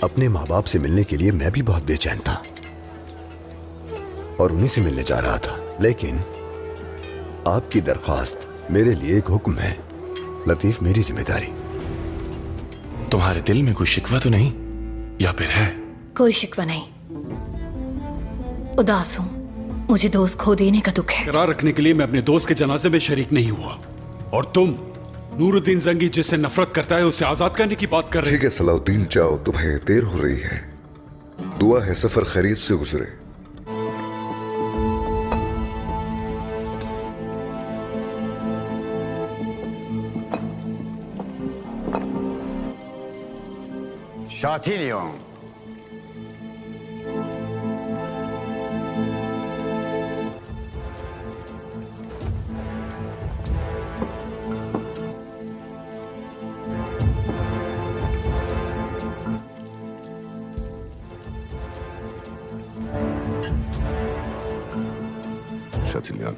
اپنے ماں باپ سے ملنے کے لیے میں بھی بہت بے چین تھا اور انہی سے ملنے جا رہا تھا، لیکن آپ کی درخواست میرے لیے ایک حکم ہے۔ لطیف، میری ذمہ داری۔ تمہارے دل میں کوئی شکوہ تو نہیں یا پھر ہے؟ کوئی شکوہ نہیں، اداس ہوں، مجھے دوست کھو دینے کا دکھ ہے۔ اقرار رکھنے کے لیے میں اپنے دوست کے جنازے میں شریک نہیں ہوا، اور تم نور الدین زنگی جس سے نفرت کرتا ہے اسے آزاد کرنے کی بات کر رہے۔ ٹھیک ہے صلاح الدین، جاؤ، تمہیں دیر ہو رہی ہے۔ دعا ہے سفر خیریت سے گزرے۔ شاتیلیون، شاتیلیون،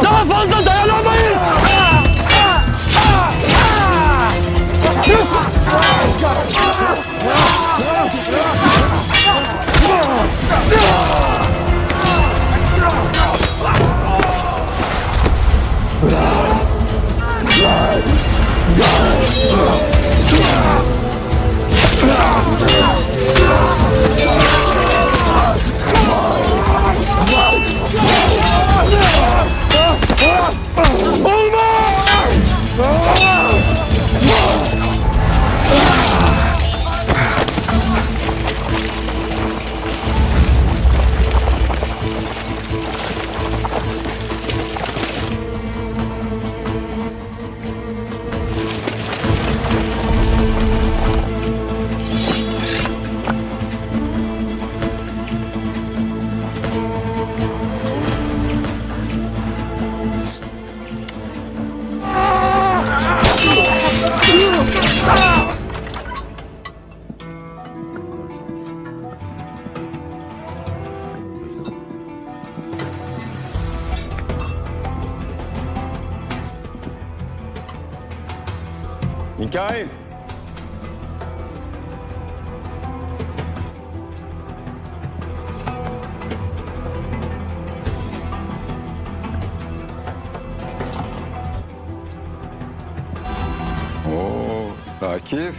Daha fazla dayanamayız! Mikail! Oo, Akif.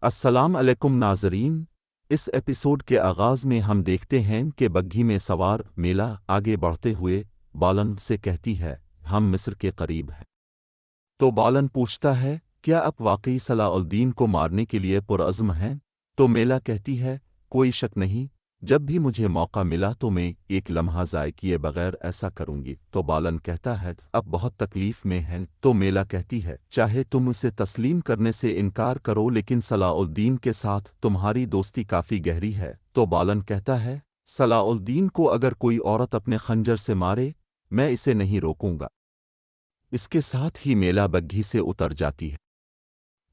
السلام علیکم ناظرین، اس ایپیسوڈ کے آغاز میں ہم دیکھتے ہیں کہ بگھی میں سوار میلا آگے بڑھتے ہوئے بالن سے کہتی ہے ہم مصر کے قریب ہیں۔ تو بالن پوچھتا ہے کیا آپ واقعی صلاح الدین کو مارنے کے لیے پرعزم ہیں؟ تو میلا کہتی ہے کوئی شک نہیں، جب بھی مجھے موقع ملا تو میں ایک لمحہ ضائع کیے بغیر ایسا کروں گی۔ تو بالن کہتا ہے اب بہت تکلیف میں ہیں۔ تو میلا کہتی ہے چاہے تم اسے تسلیم کرنے سے انکار کرو لیکن صلاح الدین کے ساتھ تمہاری دوستی کافی گہری ہے۔ تو بالن کہتا ہے صلاح الدین کو اگر کوئی عورت اپنے خنجر سے مارے میں اسے نہیں روکوں گا۔ اس کے ساتھ ہی میلا بگھی سے اتر جاتی ہے۔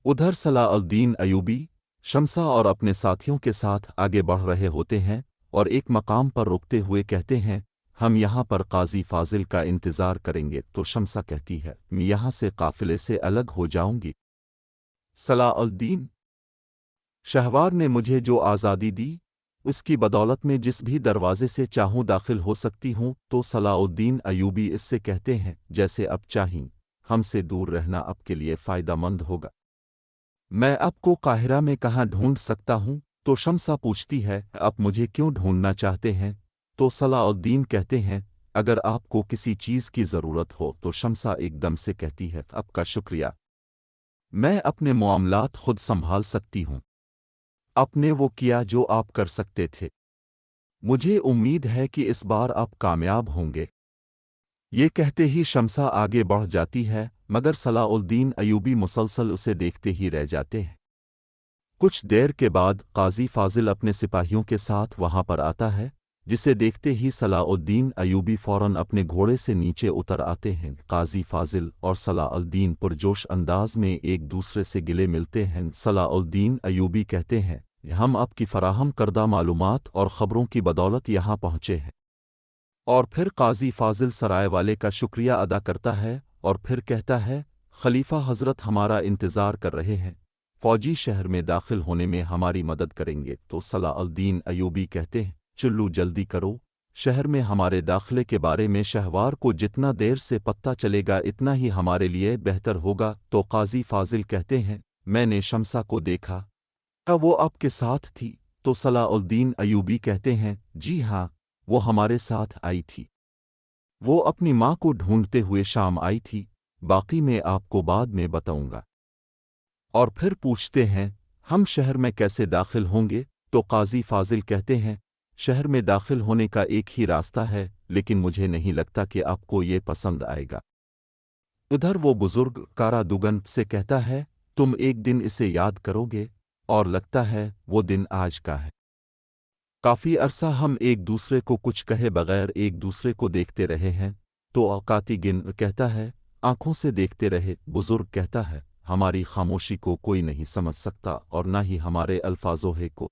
ادھر صلاح الدین ایوبی شمسا اور اپنے ساتھیوں کے ساتھ آگے بڑھ رہے ہوتے ہیں اور ایک مقام پر رکتے ہوئے کہتے ہیں ہم یہاں پر قاضی فاضل کا انتظار کریں گے۔ تو شمسا کہتی ہے میں یہاں سے قافلے سے الگ ہو جاؤں گی۔ صلاح الدین شہوار نے مجھے جو آزادی دی اس کی بدولت میں جس بھی دروازے سے چاہوں داخل ہو سکتی ہوں۔ تو صلاح الدین ایوبی اس سے کہتے ہیں جیسے اب چاہیں، ہم سے دور رہنا اب کے لیے فائدہ مند ہوگا۔ میں اب کو قاہرہ میں کہاں ڈھونڈ سکتا ہوں؟ تو شمسا پوچھتی ہے اب مجھے کیوں ڈھونڈنا چاہتے ہیں؟ تو صلاح الدین کہتے ہیں اگر آپ کو کسی چیز کی ضرورت ہو۔ تو شمسا ایک دم سے کہتی ہے اب کا شکریہ، میں اپنے معاملات خود سنبھال سکتی ہوں۔ آپ نے وہ کیا جو آپ کر سکتے تھے، مجھے امید ہے کہ اس بار آپ کامیاب ہوں گے۔ یہ کہتے ہی شمسا آگے بڑھ جاتی ہے مگر صلاح الدین ایوبی مسلسل اسے دیکھتے ہی رہ جاتے ہیں۔ کچھ دیر کے بعد قاضی فاضل اپنے سپاہیوں کے ساتھ وہاں پر آتا ہے، جسے دیکھتے ہی صلاح الدین ایوبی فوراً اپنے گھوڑے سے نیچے اتر آتے ہیں۔ قاضی فاضل اور صلاح الدین پرجوش انداز میں ایک دوسرے سے گلے ملتے ہیں۔ صلاح الدین ایوبی کہتے ہیں ہم آپ کی فراہم کردہ معلومات اور خبروں کی بدولت یہاں پہنچے ہیں۔ اور پھر قاضی فاضل سرائے والے کا شکریہ ادا کرتا ہے اور پھر کہتا ہے خلیفہ حضرت ہمارا انتظار کر رہے ہیں، فوجی شہر میں داخل ہونے میں ہماری مدد کریں گے۔ تو صلاح الدین ایوبی کہتے ہیں چلو جلدی کرو، شہر میں ہمارے داخلے کے بارے میں شہوار کو جتنا دیر سے پتہ چلے گا اتنا ہی ہمارے لیے بہتر ہوگا۔ تو قاضی فاضل کہتے ہیں میں نے شمسا کو دیکھا، کیا وہ آپ کے ساتھ تھی؟ تو صلاح الدین ایوبی کہتے ہیں جی ہاں، وہ ہمارے ساتھ آئی تھی، وہ اپنی ماں کو ڈھونڈتے ہوئے شام آئی تھی، باقی میں آپ کو بعد میں بتاؤں گا۔ اور پھر پوچھتے ہیں ہم شہر میں کیسے داخل ہوں گے؟ تو قاضی فاضل کہتے ہیں شہر میں داخل ہونے کا ایک ہی راستہ ہے لیکن مجھے نہیں لگتا کہ آپ کو یہ پسند آئے گا۔ ادھر وہ بزرگ کارا دگن سے کہتا ہے تم ایک دن اسے یاد کرو گے اور لگتا ہے وہ دن آج کا ہے۔ کافی عرصہ ہم ایک دوسرے کو کچھ کہے بغیر ایک دوسرے کو دیکھتے رہے ہیں۔ تو قاتی گن کہتا ہے آنکھوں سے دیکھتے رہے۔ بزرگ کہتا ہے ہماری خاموشی کو کوئی نہیں سمجھ سکتا اور نہ ہی ہمارے الفاظوں کو۔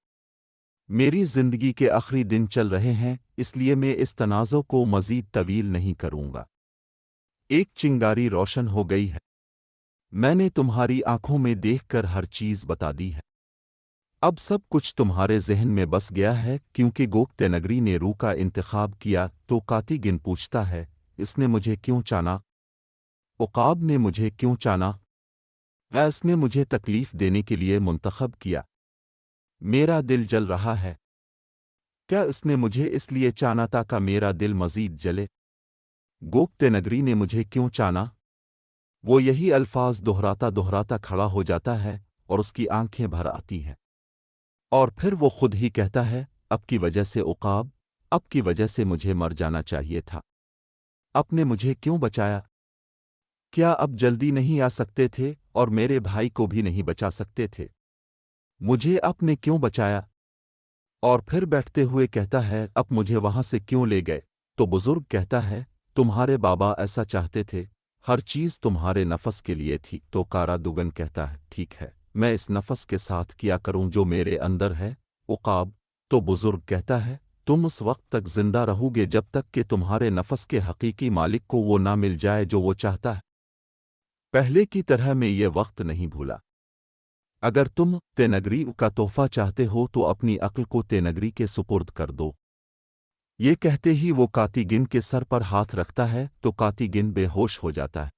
میری زندگی کے آخری دن چل رہے ہیں اس لیے میں اس تنازع کو مزید طویل نہیں کروں گا۔ ایک چنگاری روشن ہو گئی ہے، میں نے تمہاری آنکھوں میں دیکھ کر ہر چیز بتا دی ہے، اب سب کچھ تمہارے ذہن میں بس گیا ہے کیونکہ گوکتے نگری نے روح کا انتخاب کیا۔ تو قاتی گن پوچھتا ہے اس نے مجھے کیوں چانا؟ عقاب نے مجھے کیوں چانا؟ اس نے مجھے تکلیف دینے کے لیے منتخب کیا، میرا دل جل رہا ہے، کیا اس نے مجھے اس لیے چانا تاکہ میرا دل مزید جلے؟ گوکتے نگری نے مجھے کیوں چانا؟ وہ یہی الفاظ دہراتا کھڑا ہو جاتا ہے اور اس کی آنکھیں بھر آتی ہیں، اور پھر وہ خود ہی کہتا ہے اب کی وجہ سے عقاب، اب کی وجہ سے مجھے مر جانا چاہیے تھا، اب نے مجھے کیوں بچایا؟ کیا اب جلدی نہیں آ سکتے تھے اور میرے بھائی کو بھی نہیں بچا سکتے تھے؟ مجھے اب نے کیوں بچایا؟ اور پھر بیٹھتے ہوئے کہتا ہے اب مجھے وہاں سے کیوں لے گئے؟ تو بزرگ کہتا ہے تمہارے بابا ایسا چاہتے تھے، ہر چیز تمہارے نفس کے لیے تھی۔ تو کارا دگن کہتا ہے ٹھیک ہے، میں اس نفس کے ساتھ کیا کروں جو میرے اندر ہے عقاب؟ تو بزرگ کہتا ہے تم اس وقت تک زندہ رہو گے جب تک کہ تمہارے نفس کے حقیقی مالک کو وہ نہ مل جائے جو وہ چاہتا ہے۔ پہلے کی طرح میں یہ وقت نہیں بھولا۔ اگر تم تینگری کا تحفہ چاہتے ہو تو اپنی عقل کو تینگری کے سپرد کر دو۔ یہ کہتے ہی وہ قاتی گن کے سر پر ہاتھ رکھتا ہے تو قاتی گن بے ہوش ہو جاتا ہے۔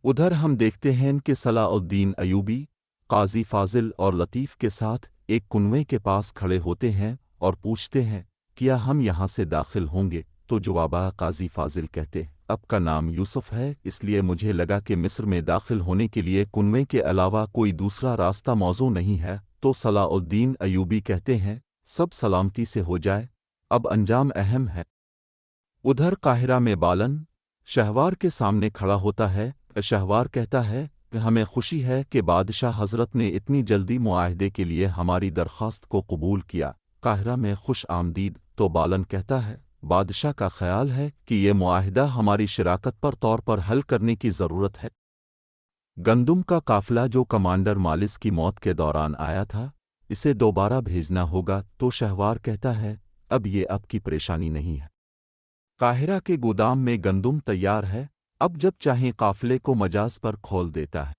ادھر ہم دیکھتے ہیں کہ صلاح الدین ایوبی قاضی فاضل اور لطیف کے ساتھ ایک کنویں کے پاس کھڑے ہوتے ہیں اور پوچھتے ہیں کیا ہم یہاں سے داخل ہوں گے؟ تو جوابا قاضی فاضل کہتے اب کا نام یوسف ہے، اس لیے مجھے لگا کہ مصر میں داخل ہونے کے لیے کنویں کے علاوہ کوئی دوسرا راستہ موزوں نہیں ہے۔ تو صلاح الدین ایوبی کہتے ہیں سب سلامتی سے ہو جائے، اب انجام اہم ہے۔ ادھر قاہرہ میں بالن شہوار کے سامنے کھڑا ہوتا ہے۔ شہوار کہتا ہے ہمیں خوشی ہے کہ بادشاہ حضرت نے اتنی جلدی معاہدے کے لیے ہماری درخواست کو قبول کیا، قاہرہ میں خوش آمدید۔ تو بالن کہتا ہے بادشاہ کا خیال ہے کہ یہ معاہدہ ہماری شراکت پر طور پر حل کرنے کی ضرورت ہے۔ گندم کا قافلہ جو کمانڈر مالس کی موت کے دوران آیا تھا، اسے دوبارہ بھیجنا ہوگا۔ تو شہوار کہتا ہے اب یہ آپ کی پریشانی نہیں ہے، قاہرہ کے گودام میں گندم تیار ہے، اب جب چاہیں قافلے کو مجاز پر کھول دیتا ہے۔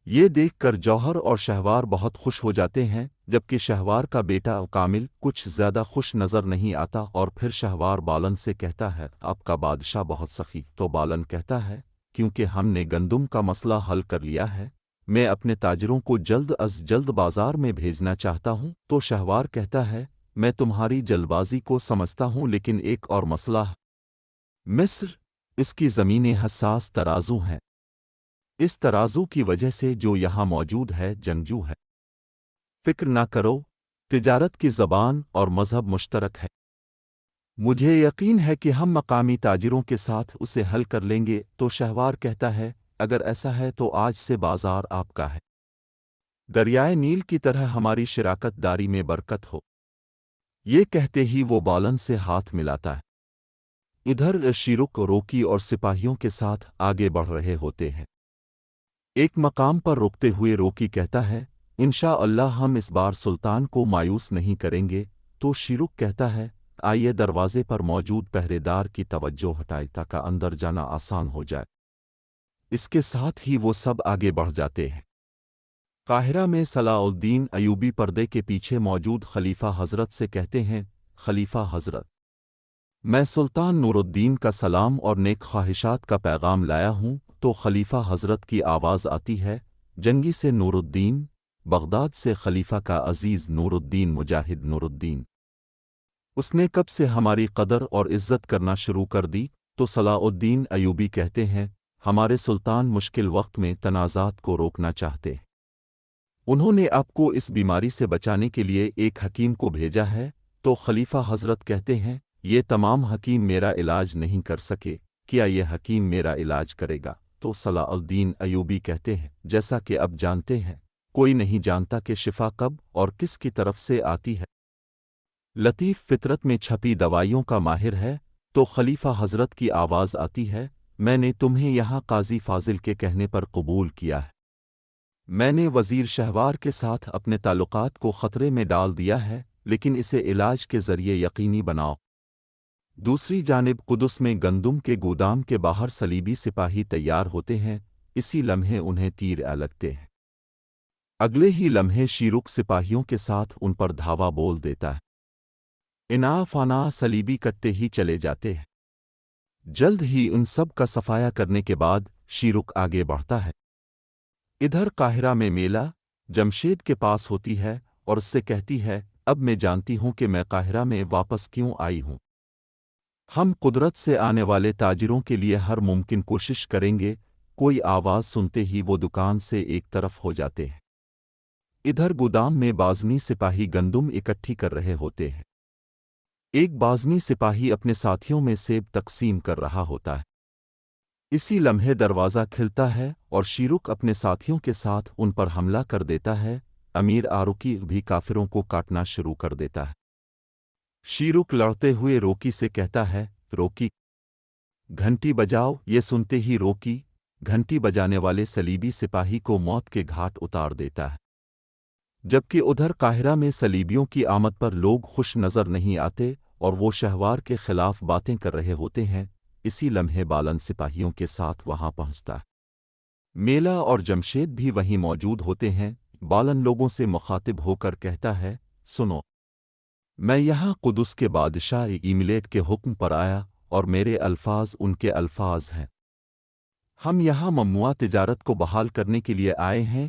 یہ دیکھ کر جوہر اور شہوار بہت خوش ہو جاتے ہیں، جبکہ شہوار کا بیٹا کامل کچھ زیادہ خوش نظر نہیں آتا، اور پھر شہوار بالن سے کہتا ہے آپ کا بادشاہ بہت سخی۔ تو بالن کہتا ہے کیونکہ ہم نے گندم کا مسئلہ حل کر لیا ہے، میں اپنے تاجروں کو جلد از جلد بازار میں بھیجنا چاہتا ہوں۔ تو شہوار کہتا ہے میں تمہاری جلد بازی کو سمجھتا ہوں، لیکن ایک اور مسئلہ ہے، مصر، اس کی زمینیں حساس ترازو ہیں، اس ترازو کی وجہ سے جو یہاں موجود ہے جنگجو ہے، فکر نہ کرو، تجارت کی زبان اور مذہب مشترک ہے، مجھے یقین ہے کہ ہم مقامی تاجروں کے ساتھ اسے حل کر لیں گے۔ تو شہوار کہتا ہے اگر ایسا ہے تو آج سے بازار آپ کا ہے، دریائے نیل کی طرح ہماری شراکت داری میں برکت ہو۔ یہ کہتے ہی وہ بالن سے ہاتھ ملاتا ہے۔ ادھر شیرک روکی اور سپاہیوں کے ساتھ آگے بڑھ رہے ہوتے ہیں۔ ایک مقام پر رکتے ہوئے روکی کہتا ہے انشاءاللہ ہم اس بار سلطان کو مایوس نہیں کریں گے۔ تو شیرک کہتا ہے آئیے دروازے پر موجود پہرے دار کی توجہ ہٹائے تاکہ اندر جانا آسان ہو جائے۔ اس کے ساتھ ہی وہ سب آگے بڑھ جاتے ہیں۔ قاہرہ میں صلاح الدین ایوبی پردے کے پیچھے موجود خلیفہ حضرت سے کہتے ہیں خلیفہ حضرت، میں سلطان نور الدین کا سلام اور نیک خواہشات کا پیغام لایا ہوں۔ تو خلیفہ حضرت کی آواز آتی ہے جنگی سے نور الدین، بغداد سے خلیفہ کا عزیز نور الدین مجاہد نور الدین، اس نے کب سے ہماری قدر اور عزت کرنا شروع کر دی۔ تو صلاح الدین ایوبی کہتے ہیں ہمارے سلطان مشکل وقت میں تنازعات کو روکنا چاہتے، انہوں نے آپ کو اس بیماری سے بچانے کے لیے ایک حکیم کو بھیجا ہے۔ تو خلیفہ حضرت کہتے ہیں یہ تمام حکیم میرا علاج نہیں کر سکے، کیا یہ حکیم میرا علاج کرے گا؟ تو صلاح الدین ایوبی کہتے ہیں جیسا کہ اب جانتے ہیں کوئی نہیں جانتا کہ شفا کب اور کس کی طرف سے آتی ہے، لطیف فطرت میں چھپی دوائیوں کا ماہر ہے۔ تو خلیفہ حضرت کی آواز آتی ہے میں نے تمہیں یہاں قاضی فاضل کے کہنے پر قبول کیا ہے، میں نے وزیر شہوار کے ساتھ اپنے تعلقات کو خطرے میں ڈال دیا ہے، لیکن اسے علاج کے ذریعے یقینی بناؤ۔ دوسری جانب قدس میں گندم کے گودام کے باہر صلیبی سپاہی تیار ہوتے ہیں، اسی لمحے انہیں تیر لگتے ہیں، اگلے ہی لمحے شیرک سپاہیوں کے ساتھ ان پر دھاوا بول دیتا ہے، انا فانا صلیبی کٹتے ہی چلے جاتے ہیں۔ جلد ہی ان سب کا صفایا کرنے کے بعد شیرک آگے بڑھتا ہے۔ ادھر قاہرہ میں میلہ جمشید کے پاس ہوتی ہے اور اس سے کہتی ہے اب میں جانتی ہوں کہ میں قاہرہ میں واپس کیوں آئی ہوں، ہم قدرت سے آنے والے تاجروں کے لیے ہر ممکن کوشش کریں گے۔ کوئی آواز سنتے ہی وہ دکان سے ایک طرف ہو جاتے ہیں۔ ادھر گودام میں بازنی سپاہی گندم اکٹھی کر رہے ہوتے ہیں، ایک بازنی سپاہی اپنے ساتھیوں میں سیب تقسیم کر رہا ہوتا ہے، اسی لمحے دروازہ کھلتا ہے اور شیرک اپنے ساتھیوں کے ساتھ ان پر حملہ کر دیتا ہے، امیر آروکی بھی کافروں کو کاٹنا شروع کر دیتا ہے۔ شیرک لڑتے ہوئے روکی سے کہتا ہے روکی گھنٹی بجاؤ، یہ سنتے ہی روکی گھنٹی بجانے والے صلیبی سپاہی کو موت کے گھاٹ اتار دیتا ہے۔ جبکہ ادھر قاہرہ میں صلیبیوں کی آمد پر لوگ خوش نظر نہیں آتے اور وہ شہوار کے خلاف باتیں کر رہے ہوتے ہیں، اسی لمحے بالن سپاہیوں کے ساتھ وہاں پہنچتا ہے۔ میلہ اور جمشید بھی وہیں موجود ہوتے ہیں۔ بالن لوگوں سے مخاطب ہو کر کہتا ہے سنو، میں یہاں قدس کے بادشاہ ایملیک کے حکم پر آیا اور میرے الفاظ ان کے الفاظ ہیں، ہم یہاں ممنوعہ تجارت کو بحال کرنے کے لیے آئے ہیں،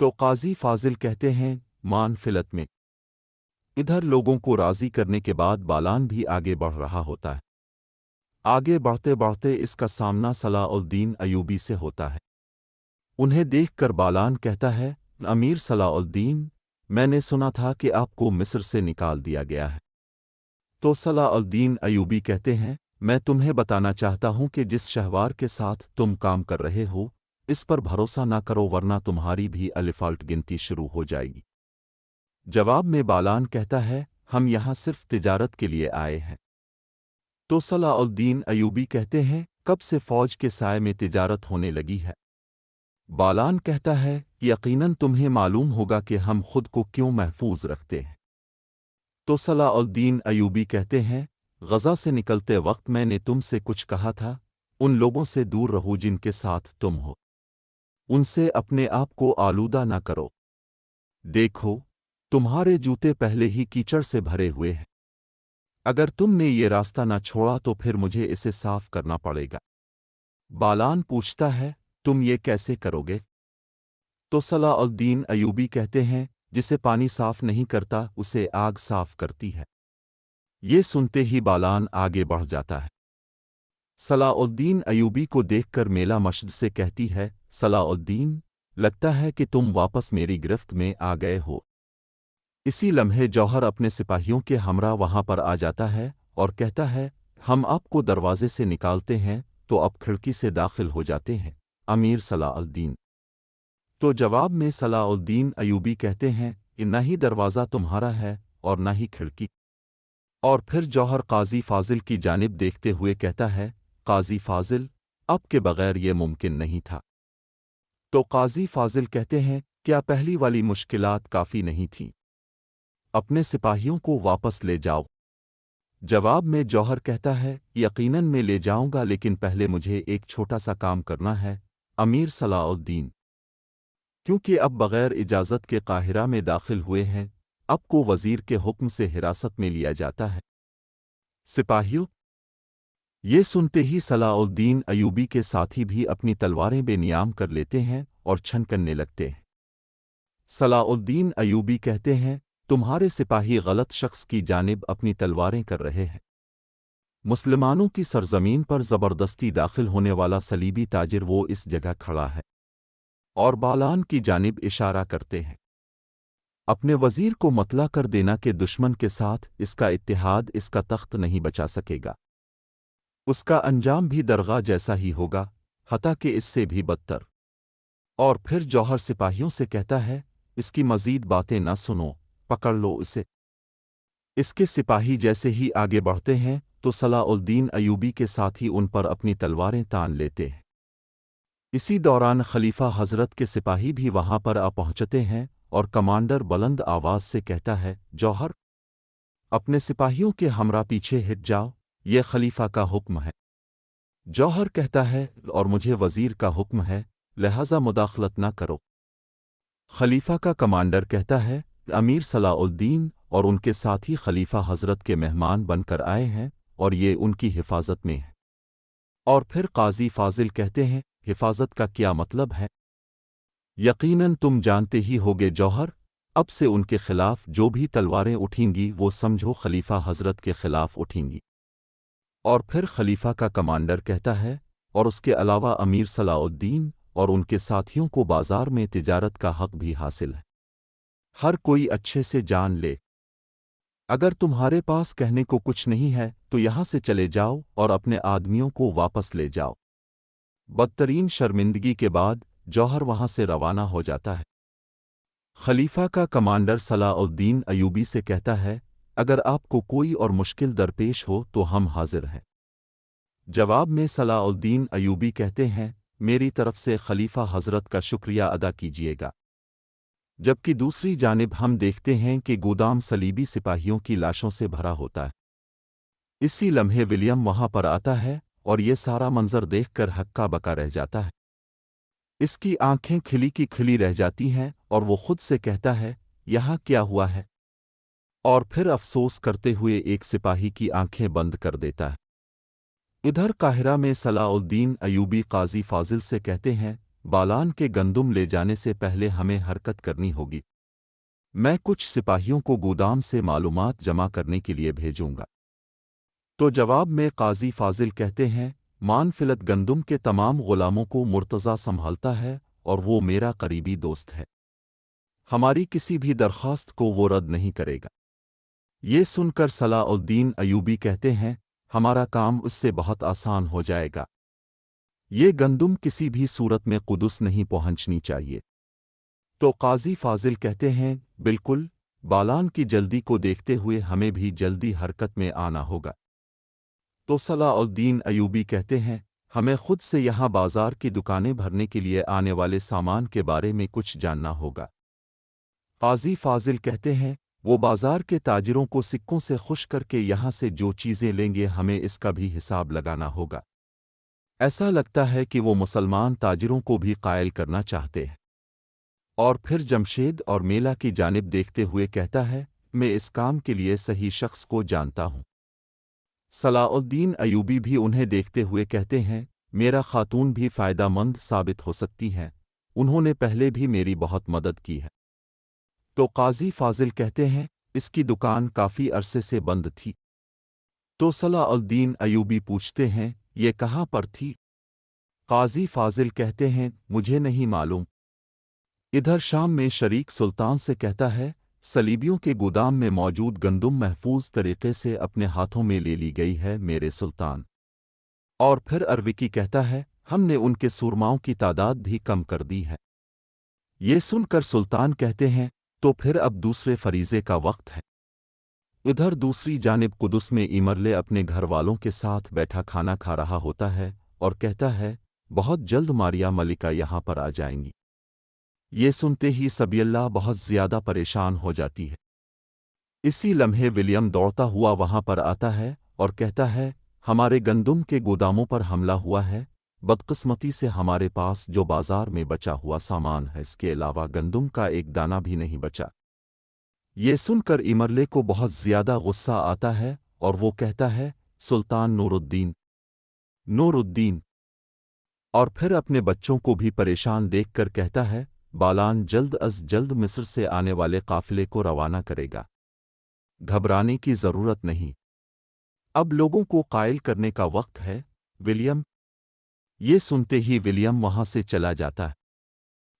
تو قاضی فاضل کہتے ہیں مان فلت میں ادھر لوگوں کو راضی کرنے کے بعد بالان بھی آگے بڑھ رہا ہوتا ہے۔ آگے بڑھتے بڑھتے اس کا سامنا صلاح الدین ایوبی سے ہوتا ہے۔ انہیں دیکھ کر بالان کہتا ہے امیر صلاح الدین، میں نے سنا تھا کہ آپ کو مصر سے نکال دیا گیا ہے۔ تو صلاح الدین ایوبی کہتے ہیں میں تمہیں بتانا چاہتا ہوں کہ جس شہوار کے ساتھ تم کام کر رہے ہو اس پر بھروسہ نہ کرو ورنہ تمہاری بھی الفالٹ گنتی شروع ہو جائے گی۔ جواب میں بالان کہتا ہے ہم یہاں صرف تجارت کے لیے آئے ہیں۔ تو صلاح الدین ایوبی کہتے ہیں کب سے فوج کے سائے میں تجارت ہونے لگی ہے؟ بالان کہتا ہے یقیناً تمہیں معلوم ہوگا کہ ہم خود کو کیوں محفوظ رکھتے ہیں۔ تو صلاح الدین ایوبی کہتے ہیں غزہ سے نکلتے وقت میں نے تم سے کچھ کہا تھا، ان لوگوں سے دور رہو جن کے ساتھ تم ہو، ان سے اپنے آپ کو آلودہ نہ کرو۔ دیکھو تمہارے جوتے پہلے ہی کیچڑ سے بھرے ہوئے ہیں، اگر تم نے یہ راستہ نہ چھوڑا تو پھر مجھے اسے صاف کرنا پڑے گا۔ بالان پوچھتا ہے تم یہ کیسے کرو گے؟ تو صلاح الدین ایوبی کہتے ہیں جسے پانی صاف نہیں کرتا اسے آگ صاف کرتی ہے۔ یہ سنتے ہی بالان آگے بڑھ جاتا ہے۔ صلاح الدین ایوبی کو دیکھ کر میلا مشد سے کہتی ہے صلاح الدین، لگتا ہے کہ تم واپس میری گرفت میں آ گئے ہو۔ اسی لمحے جوہر اپنے سپاہیوں کے ہمراہ وہاں پر آ جاتا ہے اور کہتا ہے ہم آپ کو دروازے سے نکالتے ہیں تو اب کھڑکی سے داخل ہو جاتے ہیں امیر صلاح الدین۔ تو جواب میں صلاح الدین ایوبی کہتے ہیں کہ نہ ہی دروازہ تمہارا ہے اور نہ ہی کھڑکی۔ اور پھر جوہر قاضی فاضل کی جانب دیکھتے ہوئے کہتا ہے قاضی فاضل، اب کے بغیر یہ ممکن نہیں تھا۔ تو قاضی فاضل کہتے ہیں کیا پہلی والی مشکلات کافی نہیں تھیں؟ اپنے سپاہیوں کو واپس لے جاؤ۔ جواب میں جوہر کہتا ہے یقیناً میں لے جاؤں گا لیکن پہلے مجھے ایک چھوٹا سا کام کرنا ہے امیر صلاح الدین، کیونکہ اب بغیر اجازت کے قاہرہ میں داخل ہوئے ہیں، اب کو وزیر کے حکم سے حراست میں لیا جاتا ہے۔ سپاہیوں یہ سنتے ہی صلاح الدین ایوبی کے ساتھی بھی اپنی تلواریں بے نیام کر لیتے ہیں اور چھنکنے لگتے ہیں۔ صلاح الدین ایوبی کہتے ہیں تمہارے سپاہی غلط شخص کی جانب اپنی تلواریں کر رہے ہیں۔ مسلمانوں کی سرزمین پر زبردستی داخل ہونے والا صلیبی تاجر وہ اس جگہ کھڑا ہے اور بالان کی جانب اشارہ کرتے ہیں۔ اپنے وزیر کو مطلع کر دینا کہ دشمن کے ساتھ اس کا اتحاد اس کا تخت نہیں بچا سکے گا، اس کا انجام بھی درگاہ جیسا ہی ہوگا، حتیٰ کہ اس سے بھی بدتر۔ اور پھر جوہر سپاہیوں سے کہتا ہے اس کی مزید باتیں نہ سنو، پکڑ لو اسے۔ اس کے سپاہی جیسے ہی آگے بڑھتے ہیں تو صلاح الدین ایوبی کے ساتھ ہی ان پر اپنی تلواریں تان لیتے ہیں۔ اسی دوران خلیفہ حضرت کے سپاہی بھی وہاں پر آ پہنچتے ہیں اور کمانڈر بلند آواز سے کہتا ہے جوہر، اپنے سپاہیوں کے ہمراہ پیچھے ہٹ جاؤ، یہ خلیفہ کا حکم ہے۔ جوہر کہتا ہے اور مجھے وزیر کا حکم ہے لہذا مداخلت نہ کرو۔ خلیفہ کا کمانڈر کہتا ہے امیر صلاح الدین اور ان کے ساتھی خلیفہ حضرت کے مہمان بن کر آئے ہیں اور یہ ان کی حفاظت میں ہے۔ اور پھر قاضی فاضل کہتے ہیں حفاظت کا کیا مطلب ہے؟ یقیناً تم جانتے ہی ہوگے جوہر، اب سے ان کے خلاف جو بھی تلواریں اٹھیں گی وہ سمجھو خلیفہ حضرت کے خلاف اٹھیں گی۔ اور پھر خلیفہ کا کمانڈر کہتا ہے اور اس کے علاوہ امیر صلاح الدین اور ان کے ساتھیوں کو بازار میں تجارت کا حق بھی حاصل ہے، ہر کوئی اچھے سے جان لے۔ اگر تمہارے پاس کہنے کو کچھ نہیں ہے تو یہاں سے چلے جاؤ اور اپنے آدمیوں کو واپس لے جاؤ۔ بدترین شرمندگی کے بعد جوہر وہاں سے روانہ ہو جاتا ہے۔ خلیفہ کا کمانڈر صلاح الدین ایوبی سے کہتا ہے اگر آپ کو کوئی اور مشکل درپیش ہو تو ہم حاضر ہیں۔ جواب میں صلاح الدین ایوبی کہتے ہیں میری طرف سے خلیفہ حضرت کا شکریہ ادا کیجیے گا۔ جبکہ دوسری جانب ہم دیکھتے ہیں کہ گودام صلیبی سپاہیوں کی لاشوں سے بھرا ہوتا ہے۔ اسی لمحے ولیم وہاں پر آتا ہے اور یہ سارا منظر دیکھ کر ہکا بکا رہ جاتا ہے۔ اس کی آنکھیں کھلی کی کھلی رہ جاتی ہیں اور وہ خود سے کہتا ہے یہاں کیا ہوا ہے، اور پھر افسوس کرتے ہوئے ایک سپاہی کی آنکھیں بند کر دیتا ہے۔ ادھر قاہرہ میں صلاح الدین ایوبی قاضی فاضل سے کہتے ہیں بالان کے گندم لے جانے سے پہلے ہمیں حرکت کرنی ہوگی۔ میں کچھ سپاہیوں کو گودام سے معلومات جمع کرنے کے لیے بھیجوں گا۔ تو جواب میں قاضی فاضل کہتے ہیں، مان فلت گندم کے تمام غلاموں کو مرتضیٰ سنبھالتا ہے اور وہ میرا قریبی دوست ہے۔ ہماری کسی بھی درخواست کو وہ رد نہیں کرے گا۔ یہ سن کر صلاح الدین ایوبی کہتے ہیں، ہمارا کام اس سے بہت آسان ہو جائے گا۔ یہ گندم کسی بھی صورت میں قدس نہیں پہنچنی چاہیے۔ تو قاضی فاضل کہتے ہیں، بالکل، بالان کی جلدی کو دیکھتے ہوئے ہمیں بھی جلدی حرکت میں آنا ہوگا۔ تو صلاح الدین ایوبی کہتے ہیں، ہمیں خود سے یہاں بازار کی دکانیں بھرنے کے لیے آنے والے سامان کے بارے میں کچھ جاننا ہوگا۔ قاضی فاضل کہتے ہیں، وہ بازار کے تاجروں کو سکوں سے خوش کر کے یہاں سے جو چیزیں لیں گے ہمیں اس کا بھی حساب لگانا ہوگا۔ ایسا لگتا ہے کہ وہ مسلمان تاجروں کو بھی قائل کرنا چاہتے ہیں۔ اور پھر جمشید اور میلا کی جانب دیکھتے ہوئے کہتا ہے، میں اس کام کے لیے صحیح شخص کو جانتا ہوں۔ صلاح الدین ایوبی بھی انہیں دیکھتے ہوئے کہتے ہیں، میرا خاتون بھی فائدہ مند ثابت ہو سکتی ہے، انہوں نے پہلے بھی میری بہت مدد کی ہے۔ تو قاضی فاضل کہتے ہیں، اس کی دکان کافی عرصے سے بند تھی۔ تو صلاح الدین ایوبی پوچھتے ہیں، یہ کہاں پر تھی؟ قاضی فاضل کہتے ہیں، مجھے نہیں معلوم۔ ادھر شام میں شریک سلطان سے کہتا ہے، صلیبیوں کے گودام میں موجود گندم محفوظ طریقے سے اپنے ہاتھوں میں لے لی گئی ہے میرے سلطان۔ اور پھر اروکی کہتا ہے، ہم نے ان کے سورماؤں کی تعداد بھی کم کر دی ہے۔ یہ سن کر سلطان کہتے ہیں، تو پھر اب دوسرے فریضے کا وقت ہے۔ ادھر دوسری جانب قدس میں ایمرلے اپنے گھر والوں کے ساتھ بیٹھا کھانا کھا رہا ہوتا ہے اور کہتا ہے، بہت جلد ماریا ملکہ یہاں پر آ جائیں گی۔ یہ سنتے ہی سبی اللہ بہت زیادہ پریشان ہو جاتی ہے۔ اسی لمحے ولیم دوڑتا ہوا وہاں پر آتا ہے اور کہتا ہے، ہمارے گندم کے گوداموں پر حملہ ہوا ہے، بدقسمتی سے ہمارے پاس جو بازار میں بچا ہوا سامان ہے اس کے علاوہ گندم کا ایک دانہ بھی نہیں بچا۔ یہ سن کر ایمرلے کو بہت زیادہ غصہ آتا ہے اور وہ کہتا ہے، سلطان نور الدین، اور پھر اپنے بچوں کو بھی پریشان دیکھ کر کہتا ہے، بالان جلد از جلد مصر سے آنے والے قافلے کو روانہ کرے گا۔ گھبرانے کی ضرورت نہیں، اب لوگوں کو قائل کرنے کا وقت ہے، ولیم۔ یہ سنتے ہی ولیم وہاں سے چلا جاتا ہے۔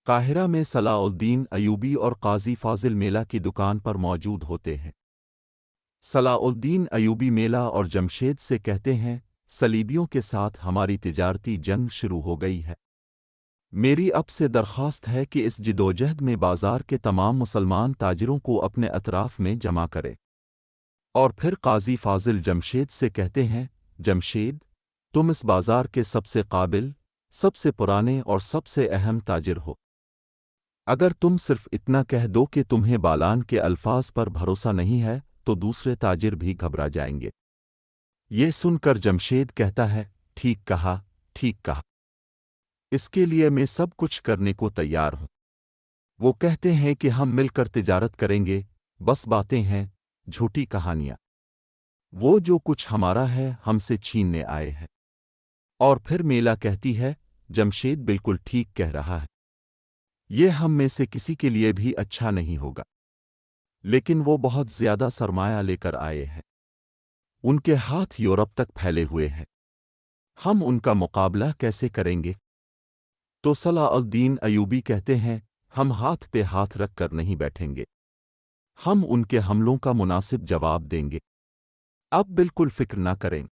قاہرہ میں صلاح الدین ایوبی اور قاضی فاضل میلا کی دکان پر موجود ہوتے ہیں۔ صلاح الدین ایوبی میلا اور جمشید سے کہتے ہیں، صلیبیوں کے ساتھ ہماری تجارتی جنگ شروع ہو گئی ہے۔ میری اب سے درخواست ہے کہ اس جدوجہد میں بازار کے تمام مسلمان تاجروں کو اپنے اطراف میں جمع کرے۔ اور پھر قاضی فاضل جمشید سے کہتے ہیں، جمشید، تم اس بازار کے سب سے قابل، سب سے پرانے اور سب سے اہم تاجر ہو۔ اگر تم صرف اتنا کہہ دو کہ تمہیں بالان کے الفاظ پر بھروسہ نہیں ہے تو دوسرے تاجر بھی گھبرا جائیں گے۔ یہ سن کر جمشید کہتا ہے، ٹھیک کہا، ٹھیک کہا، اس کے لیے میں سب کچھ کرنے کو تیار ہوں۔ وہ کہتے ہیں کہ ہم مل کر تجارت کریں گے، بس باتیں ہیں، جھوٹی کہانیاں۔ وہ جو کچھ ہمارا ہے ہم سے چھیننے آئے ہیں۔ اور پھر میلا کہتی ہے، جمشید بالکل ٹھیک کہہ رہا ہے، یہ ہم میں سے کسی کے لیے بھی اچھا نہیں ہوگا، لیکن وہ بہت زیادہ سرمایہ لے کر آئے ہیں، ان کے ہاتھ یورپ تک پھیلے ہوئے ہیں، ہم ان کا مقابلہ کیسے کریں گے؟ تو صلاح الدین ایوبی کہتے ہیں، ہم ہاتھ پہ ہاتھ رکھ کر نہیں بیٹھیں گے، ہم ان کے حملوں کا مناسب جواب دیں گے، اب بالکل فکر نہ کریں۔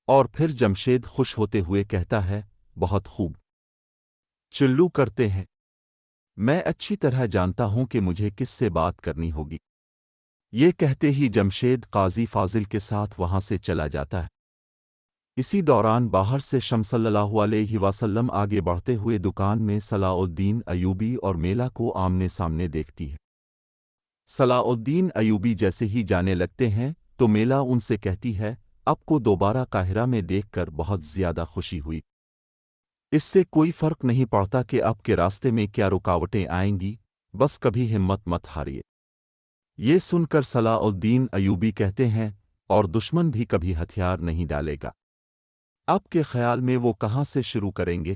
اور پھر جمشید خوش ہوتے ہوئے کہتا ہے، بہت خوب، چلو کرتے ہیں، میں اچھی طرح جانتا ہوں کہ مجھے کس سے بات کرنی ہوگی۔ یہ کہتے ہی جمشید قاضی فاضل کے ساتھ وہاں سے چلا جاتا ہے۔ اسی دوران باہر سے شمس صلی اللہ علیہ وسلم آگے بڑھتے ہوئے دکان میں صلاح الدین ایوبی اور میلا کو آمنے سامنے دیکھتی ہے۔ صلاح الدین ایوبی جیسے ہی جانے لگتے ہیں تو میلا ان سے کہتی ہے، اب کو دوبارہ قاہرہ میں دیکھ کر بہت زیادہ خوشی ہوئی۔ اس سے کوئی فرق نہیں پڑتا کہ آپ کے راستے میں کیا رکاوٹیں آئیں گی، بس کبھی ہمت مت ہاریے۔ یہ سن کر صلاح الدین ایوبی کہتے ہیں، اور دشمن بھی کبھی ہتھیار نہیں ڈالے گا۔ آپ کے خیال میں وہ کہاں سے شروع کریں گے؟